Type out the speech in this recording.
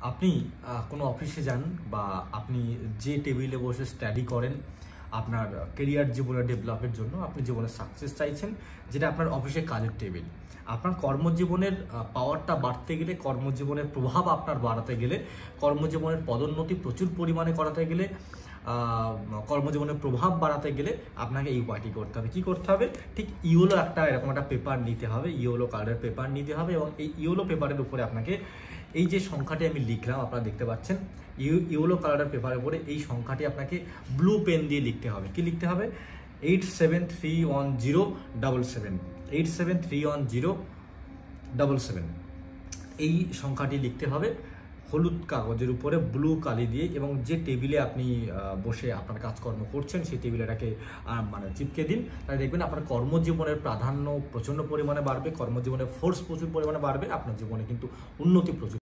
আপনি কোনো অফিসে যান বা আপনি যে টেবিলে বসে স্টাডি করেন, আপনার কেরিয়ার জীবনে ডেভেলপের জন্য আপনি জীবনে সাকসেস চাইছেন, যেটা আপনার অফিসে কাজের টেবিল। আপনার কর্মজীবনের পাওয়ারটা বাড়তে গেলে, কর্মজীবনের প্রভাব আপনার বাড়াতে গেলে, কর্মজীবনের পদোন্নতি প্রচুর পরিমাণে করাতে গেলে, কর্মজীবনের প্রভাব বাড়াতে গেলে আপনাকে এই উপায়টি করতে হবে। কি করতে হবে? ঠিক ইওলো এরকম একটা পেপার নিতে হবে, ইওলো কালারের পেপার নিতে হবে, এবং এই ইওলো পেপারের উপরে আপনাকে এই যে সংখ্যাটি আমি লিখলাম, আপনারা দেখতে পাচ্ছেন, ইয়েলো কালারের পেপারের উপরে এই সংখ্যাটি আপনাকে ব্লু পেন দিয়ে লিখতে হবে। কি লিখতে হবে? 87310777, 87310777, এই সংখ্যাটি লিখতে হবে হলুদ কাগজের উপরে ব্লু কালি দিয়ে, এবং যে টেবিলে আপনি বসে আপনার কাজকর্ম করছেন সেই টেবিলেটাকে মানে চিপকে দিন। তাহলে দেখবেন আপনার কর্মজীবনের প্রাধান্য প্রচণ্ড পরিমাণে বাড়বে, কর্মজীবনের ফোর্স প্রচুর পরিমাণে বাড়বে, আপনার জীবনে কিন্তু উন্নতি প্রচুর